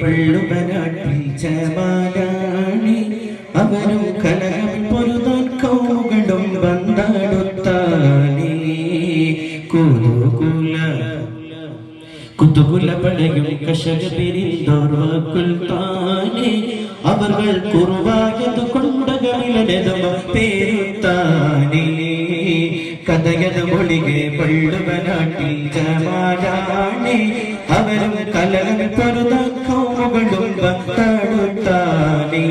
പള്ളുവനാട്ടിൽ ജമാലാണി അവനും കലകം പൊരുതാൻ കൗമുകളും വന്നാടുത്താനേ കുതുകുല പടയും കശക പിരിന്തോർവാക്കുൽ താനേ അവർ കുറുവായത് കൊണ്ടകളിലടതും പേരുത്താനേ കഥയത് മൊഴികെ പള്ളുവനാട്ടിൽ ജമാലാണി അവരും കലകം പൊരുതാൻ കൗമുകളും വന്നാടുത്താനേ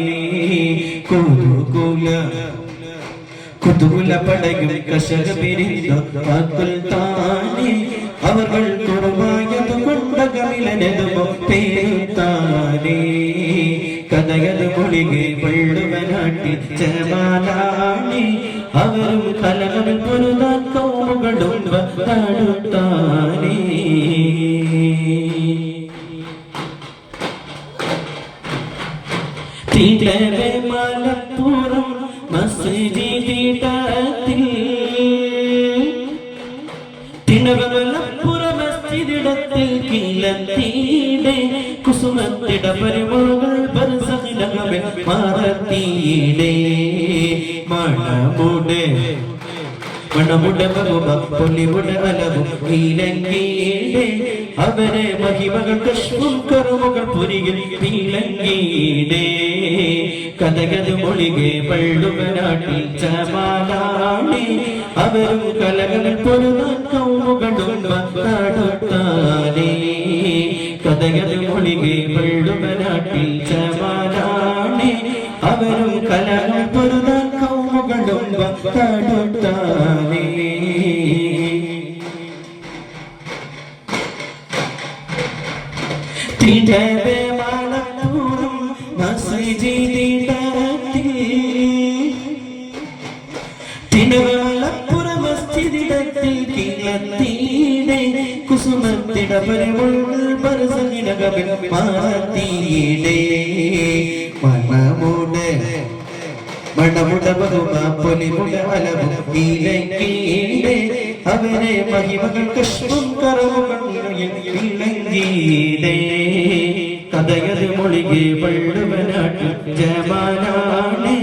കുതുകുല പടയും കശക പിരിന്തോർവാക്കുൽ താനേ അവർ കുറുവായത് കൊണ്ടകളിലടതും പേരുത്താനേ കഥയത് മൊഴികെ പള്ളുവനാട്ടിൽ ജമാലാണി അവരും കലകം പൊരുതാൻ കൗമുകളും വന്നാടുത്താനേ തിരവേ മലപ്പുറം മസ്ജിദിടത്തിൽ തിരുവനന്തപുരം മസ്ജിദിടത്തിൽ കിലത്തീടെ കുസുമത്തിട പരിമളങ്ങൾ ബർസഖിലമേ മാറത്തീടെ മണമുടെ മകുമ പൊലിമുടെ അലവും നീലങ്കീടെ അവരെ മഹിമകൾ കഷ്വും കറുമുകൾ പുരികിൽ നീലങ്കീടെ കഥകത് മൊഴികെ പള്ളുവനാട്ടിൽ ജമാലാണി അവരും കലകൾ പൊരുതാൻ കൗമുകളും വന്നാടുത്താനേ കഥകത് മൊഴികെ പള്ളുവനാട്ടിൽ ജമാലാണി അവരും കലകൾ പൊരുതാൻ കൗമുകളും വന്നാടുത്താനേ തിരവേ മലപ്പുറം മസ്ജിദിടത്തിൽ തിരുവനന്തപുരം മസ്ജിദിടത്തിൽ കിലത്തീടെ കുസുമത്തിട പരിമളങ്ങൾ ബർസഖിലമേ മാറത്തീടെ മണമുട ബഹുമ പൊലിമുട അലവും നീലങ്കീടെ അവരെ മഹിമകൾ കഷ്വും കറവുകൾ നീലങ്കീടെ കഥയത് മൊഴികെ പള്ളുവനാട്ടിൽ ജമാലാണി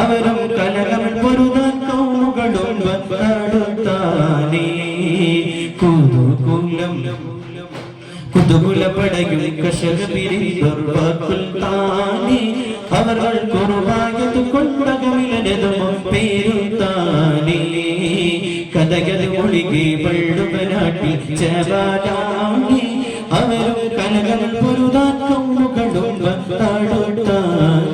അവരും കലകം പൊരുതാൻ കൗമുകളും വന്നാടുത്താനേ കുതുകുല പടയും കശക പിരിന്തോർവാക്കുൽ താനേ അവർ കുറുവായത് കൊണ്ടകളിലടതും പേരുത്താനേ കഥയത് മൊഴികെ പള്ളുവനാട്ടിൽ ജമാലാണി അവരും കലകം പൊരുതാൻ കൗമുകളും വന്നാടുത്താനേ